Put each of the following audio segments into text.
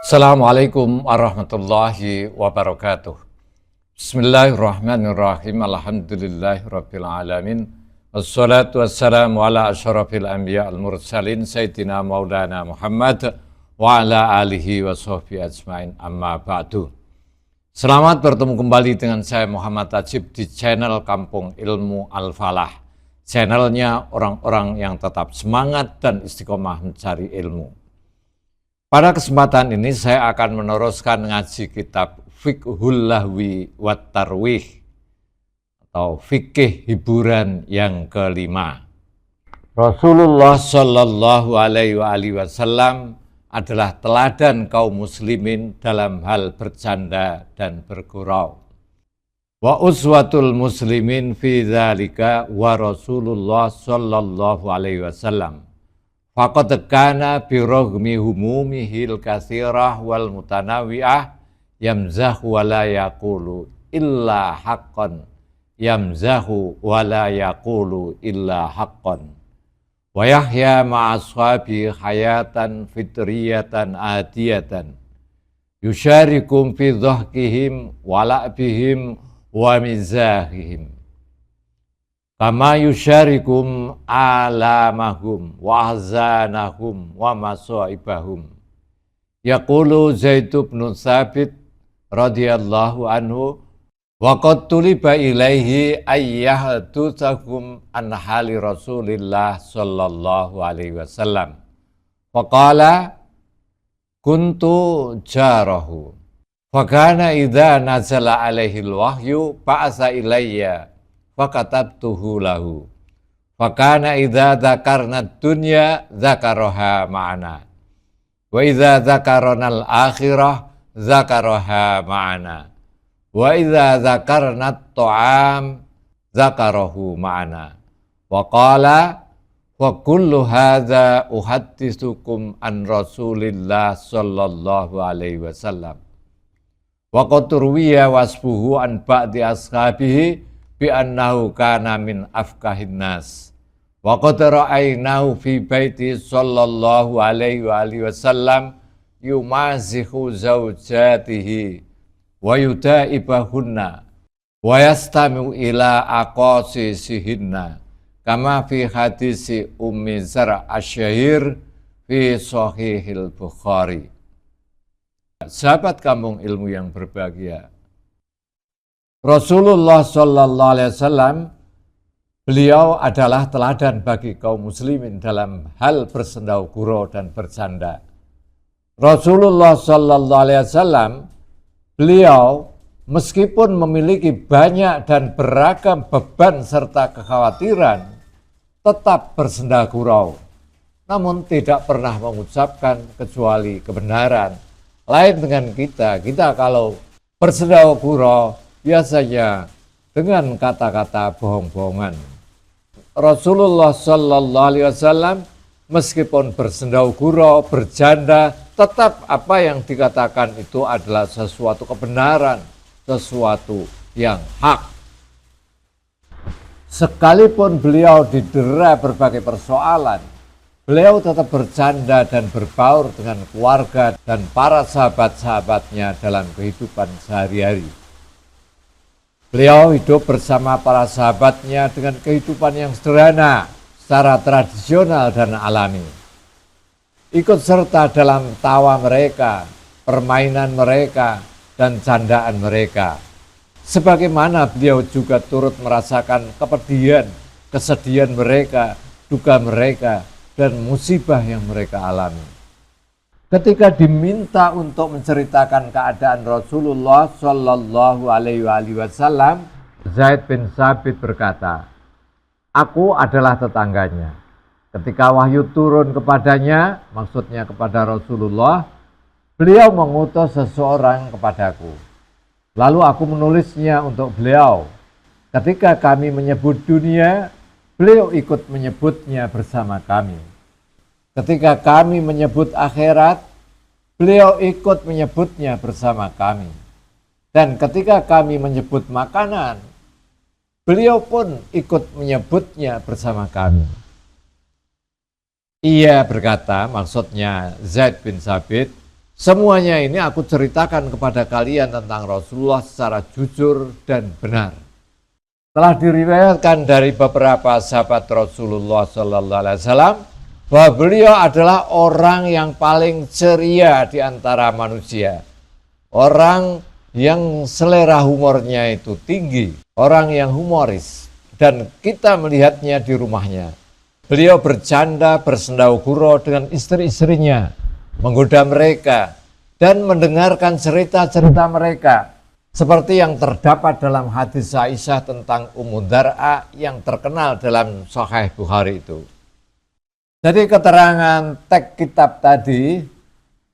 Assalamualaikum warahmatullahi wabarakatuh. Bismillahirrahmanirrahim. Alhamdulillahirabbil alamin. Wassalatu wassalamu ala asyrafil anbiya al mursalin sayyidina maulana Muhammad wa ala alihi wa sahbihi ajmain, amma ba'du. Selamat bertemu kembali dengan saya Muhammad Ajib di channel Kampung Ilmu Al-Falah. Channelnya orang-orang yang tetap semangat dan istiqomah mencari ilmu. Pada kesempatan ini saya akan meneruskan ngaji kitab Fiqhul Lahwi wat Tarwih atau fikih hiburan yang kelima. Rasulullah Shallallahu Alaihi Wasallam adalah teladan kaum muslimin dalam hal bercanda dan bergurau. Wa uswatul muslimin fi dzalika wa Rasulullah Shallallahu Alaihi Wasallam. Faqad kana birogmi humumihil katsirah wal mutanawi'ah yamzahu wa la yaqulu illa haqqan yamzahu wa la yaqulu illa haqqan wa yahya ma'ashabi hayatan fitriyatan adiyatan yusyarikum fi dhahkihim wa la'bihim wa mizahihim kama yusyarikum alamahum wa ahzanahum wa masaibahum. Yaqulu Zaid bin Tsabit radhiyallahu anhu wa qad tuliba ilaihi ayyahdusakum an hali Rasulillah sallallahu alaihi wasallam. Faqala kuntu jarahu. Fakana idza nazala alaihi alwahyu ba'asa ilayya fakatabtuhu lahu. Fakana idza dzakarna dunya dzakaraha ma'ana. Wa idza dzakarna al-akhirah dzakaraha ma'ana. Wa idza dzakarna at-ta'am dzakarahu ma'ana. Wa qala wa kullu hadza uhadditsukum an Rasulillah sallallahu alaihi wasallam. Wa qad ruwiya wasfuhu an ba'di ashabihi bi annahu kana min afkahin nas wa qad ra'aynahu fi baiti sallallahu alaihi wa alihi wasallam yumazihu zawjatihi wa yudaibahunna wa yastami'u ila aqasisihinna kama fi hadisi Ummi Zar' asy-Syahir fi Shahihil Bukhari. Sahabat kampung ilmu yang berbahagia, Rasulullah Shallallahu Alaihi Wasallam, beliau adalah teladan bagi kaum muslimin dalam hal bersendau gurau dan bercanda. Rasulullah Shallallahu Alaihi Wasallam, beliau meskipun memiliki banyak dan beragam beban serta kekhawatiran, tetap bersendau gurau, namun tidak pernah mengucapkan kecuali kebenaran. Lain dengan kita kalau bersendau gurau biasanya dengan kata-kata bohong-bohongan. Rasulullah Shallallahu Alaihi Wasallam meskipun bersendau gurau, bercanda, tetap apa yang dikatakan itu adalah sesuatu kebenaran, sesuatu yang hak. Sekalipun beliau didera berbagai persoalan, beliau tetap bercanda dan berbaur dengan keluarga dan para sahabat-sahabatnya dalam kehidupan sehari-hari. Beliau hidup bersama para sahabatnya dengan kehidupan yang sederhana, secara tradisional dan alami. Ikut serta dalam tawa mereka, permainan mereka, dan candaan mereka. Sebagaimana beliau juga turut merasakan kepedihan, kesedihan mereka, duka mereka, dan musibah yang mereka alami. Ketika diminta untuk menceritakan keadaan Rasulullah Shallallahu Alaihi Wasallam, Zaid bin Tsabit berkata, "Aku adalah tetangganya. Ketika wahyu turun kepadanya, maksudnya kepada Rasulullah, beliau mengutus seseorang kepadaku. Lalu aku menulisnya untuk beliau. Ketika kami menyebut dunia, beliau ikut menyebutnya bersama kami. Ketika kami menyebut akhirat, beliau ikut menyebutnya bersama kami. Dan ketika kami menyebut makanan, beliau pun ikut menyebutnya bersama kami." Ia berkata, maksudnya Zaid bin Tsabit, Semuanya ini aku ceritakan kepada kalian tentang Rasulullah secara jujur dan benar. Telah diriwayatkan dari beberapa sahabat Rasulullah Sallallahu Alaihi Wasallam bahwa beliau adalah orang yang paling ceria di antara manusia, orang yang selera humornya itu tinggi, orang yang humoris, dan kita melihatnya di rumahnya. Beliau bercanda, bersendau gurau dengan istri-istrinya, menggoda mereka, dan mendengarkan cerita-cerita mereka. Seperti yang terdapat dalam hadis Aisyah tentang Ummu Dar'a yang terkenal dalam Sahih Bukhari itu. Jadi keterangan teks kitab tadi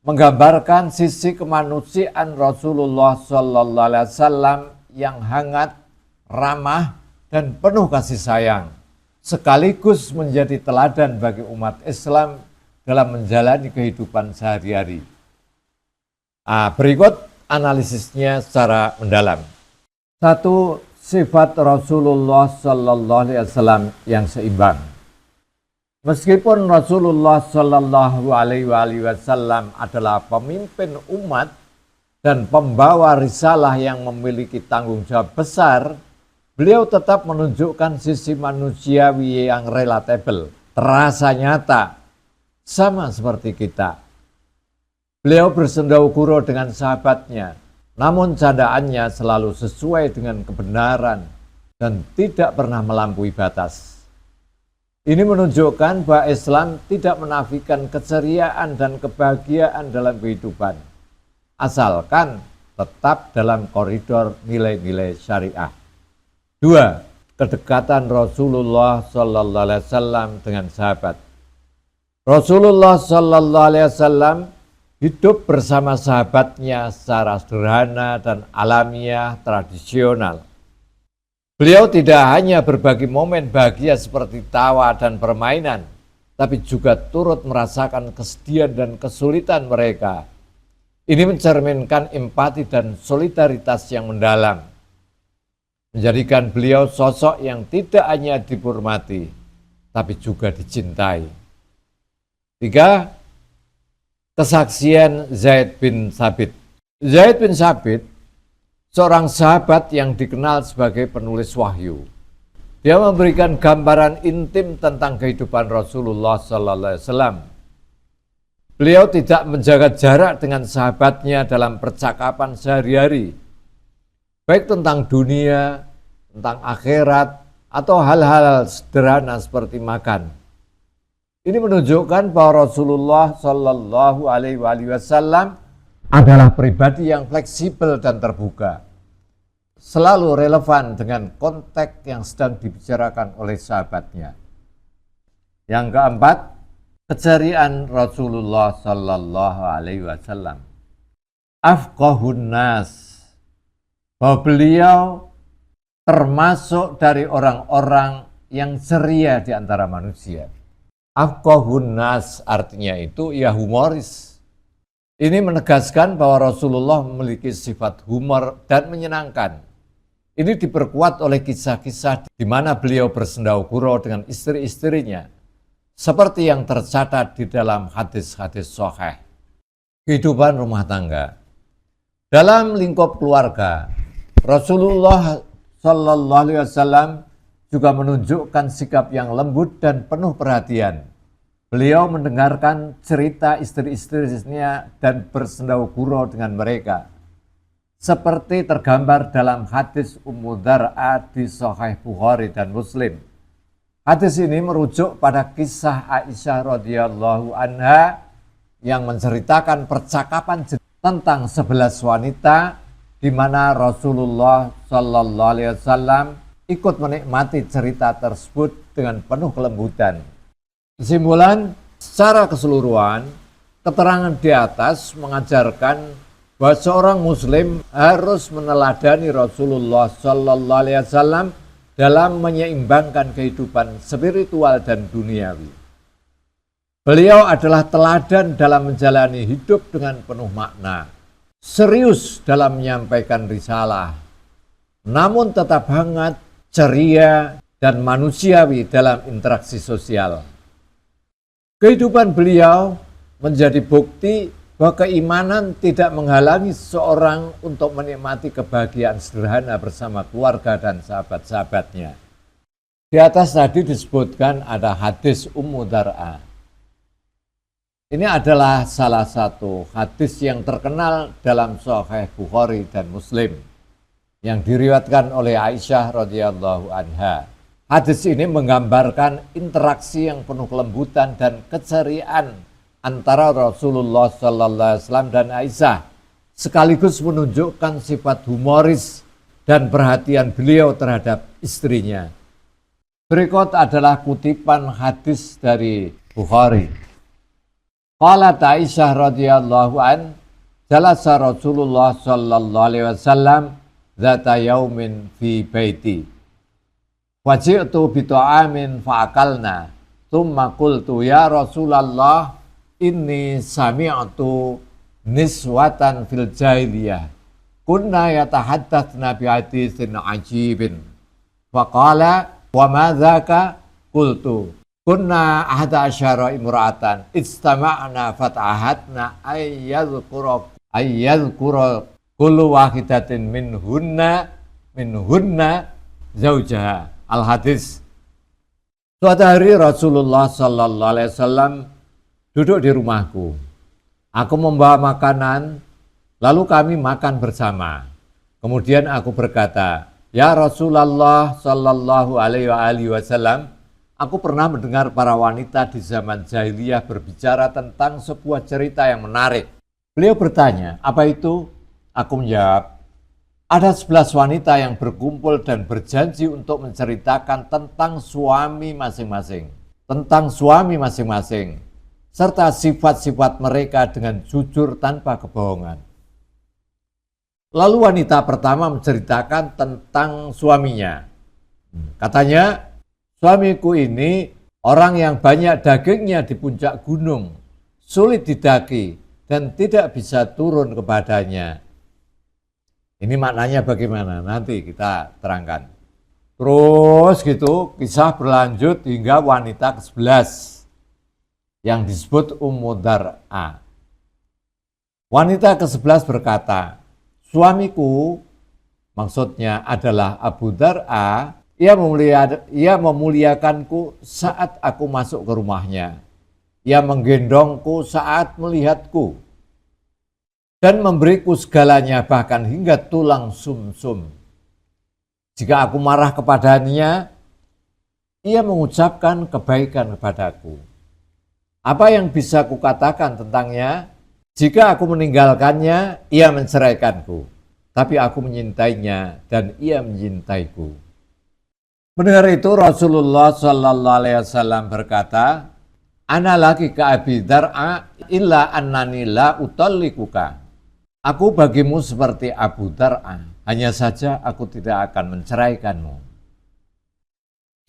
menggambarkan sisi kemanusiaan Rasulullah Sallallahu Alaihi Wasallam yang hangat, ramah, dan penuh kasih sayang, sekaligus menjadi teladan bagi umat Islam dalam menjalani kehidupan sehari-hari. Berikut analisisnya secara mendalam. 1. Sifat Rasulullah Sallallahu Alaihi Wasallam yang seimbang. Meskipun Rasulullah Sallallahu Alaihi Wasallam adalah pemimpin umat dan pembawa risalah yang memiliki tanggung jawab besar, beliau tetap menunjukkan sisi manusiawi yang relatable, terasa nyata, sama seperti kita. Beliau bersendau gurau dengan sahabatnya, namun candaannya selalu sesuai dengan kebenaran dan tidak pernah melampaui batas. Ini menunjukkan bahwa Islam tidak menafikan keceriaan dan kebahagiaan dalam kehidupan, asalkan tetap dalam koridor nilai-nilai syariah. 2. Kedekatan Rasulullah Sallallahu Alaihi Wasallam dengan sahabat. Rasulullah Sallallahu Alaihi Wasallam hidup bersama sahabatnya secara sederhana dan alamiah tradisional. Beliau tidak hanya berbagi momen bahagia seperti tawa dan permainan, tapi juga turut merasakan kesedihan dan kesulitan mereka. Ini mencerminkan empati dan solidaritas yang mendalam, menjadikan beliau sosok yang tidak hanya dihormati, tapi juga dicintai. 3. Kesaksian Zaid bin Thabit. Zaid bin Thabit, seorang sahabat yang dikenal sebagai penulis wahyu. Dia memberikan gambaran intim tentang kehidupan Rasulullah Sallallahu Alaihi Wasallam. Beliau tidak menjaga jarak dengan sahabatnya dalam percakapan sehari-hari, baik tentang dunia, tentang akhirat, atau hal-hal sederhana seperti makan. Ini menunjukkan bahwa Rasulullah Sallallahu Alaihi Wasallam adalah pribadi yang fleksibel dan terbuka, selalu relevan dengan konteks yang sedang dibicarakan oleh sahabatnya. Yang keempat, keceriaan Rasulullah Sallallahu Alaihi Wasallam. Afqahun nas, bahwa beliau termasuk dari orang-orang yang ceria di antara manusia. Afqahun nas artinya itu ya humoris. Ini menegaskan bahwa Rasulullah memiliki sifat humor dan menyenangkan. Ini diperkuat oleh kisah-kisah di mana beliau bersendau gurau dengan istri-istrinya, seperti yang tercatat di dalam hadis-hadis sahih. Kehidupan rumah tangga. Dalam lingkup keluarga, Rasulullah Sallallahu Alaihi Wasallam juga menunjukkan sikap yang lembut dan penuh perhatian. Beliau mendengarkan cerita istri-istrinya dan bersendau gurau dengan mereka, seperti tergambar dalam hadis Ummu Dar'a di Sahih Bukhari dan Muslim. Hadis ini merujuk pada kisah Aisyah radhiyallahu anha yang menceritakan percakapan tentang 11 wanita di mana Rasulullah Sallallahu Alaihi Wasallam ikut menikmati cerita tersebut dengan penuh kelembutan. Kesimpulan, secara keseluruhan, keterangan di atas mengajarkan bahwa seorang muslim harus meneladani Rasulullah Sallallahu Alaihi Wasallam dalam menyeimbangkan kehidupan spiritual dan duniawi. Beliau adalah teladan dalam menjalani hidup dengan penuh makna, serius dalam menyampaikan risalah, namun tetap hangat, ceria, dan manusiawi dalam interaksi sosial. Kehidupan beliau menjadi bukti bahwa keimanan tidak menghalangi seseorang untuk menikmati kebahagiaan sederhana bersama keluarga dan sahabat-sahabatnya. Di atas tadi disebutkan ada hadis Ummu Dar'a. Ini adalah salah satu hadis yang terkenal dalam Sahih Bukhari dan Muslim yang diriwayatkan oleh Aisyah radhiyallahu anha. Hadis ini menggambarkan interaksi yang penuh kelembutan dan keceriaan antara Rasulullah sallallahu alaihi wasallam dan Aisyah, sekaligus menunjukkan sifat humoris dan perhatian beliau terhadap istrinya. Berikut adalah kutipan hadis dari Bukhari. Qalat Aisyah radhiyallahu an, jalasa Rasulullah sallallahu alaihi wasallam zata yaumin fi baiti. Waji'tu bi ta'amin fa'akalna, thumma qultu ya Rasulullah inni sami'tu niswatan fil jahiliyah kunna yatahaddatsna bi haditsin ajibin. Faqala wa ma dzaka? Qultu kunna ahada asyara imra'atan istama'na fata'ahadna ayyadhkura kullu wahidatin minhunna zaujaha. Al-hadis. Suatu hari Rasulullah sallallahu alaihi wasallam duduk di rumahku. Aku membawa makanan, lalu kami makan bersama. Kemudian aku berkata, "Ya Rasulullah sallallahu alaihi wasallam, aku pernah mendengar para wanita di zaman jahiliyah berbicara tentang sebuah cerita yang menarik." Beliau bertanya, "Apa itu?" Aku menjawab, "Ada 11 wanita yang berkumpul dan berjanji untuk menceritakan tentang suami masing-masing, serta sifat-sifat mereka dengan jujur tanpa kebohongan." Lalu wanita pertama menceritakan tentang suaminya. Katanya, "Suamiku ini orang yang banyak dagingnya di puncak gunung, sulit didaki dan tidak bisa turun ke badannya." Ini maknanya bagaimana? Nanti kita terangkan. Terus gitu, kisah berlanjut hingga wanita ke-11 yang disebut Ummu Dar'a. Wanita ke-11 berkata, "Suamiku," maksudnya adalah Abu Dar'a, ia memuliakanku saat aku masuk ke rumahnya. Ia menggendongku saat melihatku dan memberiku segalanya, bahkan hingga tulang sumsum. Jika aku marah kepadanya, ia mengucapkan kebaikan kepadaku. Apa yang bisa kukatakan tentangnya? Jika aku meninggalkannya, ia menceraikanku. Tapi aku menyintainya dan ia menyintaiku. Mendengar itu Rasulullah sallallahu alaihi wasallam berkata, "Ana laki ka Abi Dar'a illa annani la utallikuka." Aku bagimu seperti Abu Dar'a, hanya saja aku tidak akan menceraikanmu.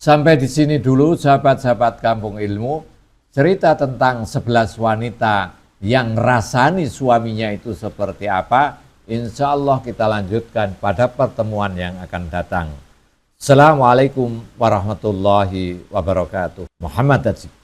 Sampai di sini dulu sahabat-sahabat Kampung Ilmu, cerita tentang 11 wanita yang rasani suaminya itu seperti apa, insya Allah kita lanjutkan pada pertemuan yang akan datang. Assalamualaikum warahmatullahi wabarakatuh. Muhammad Tajib.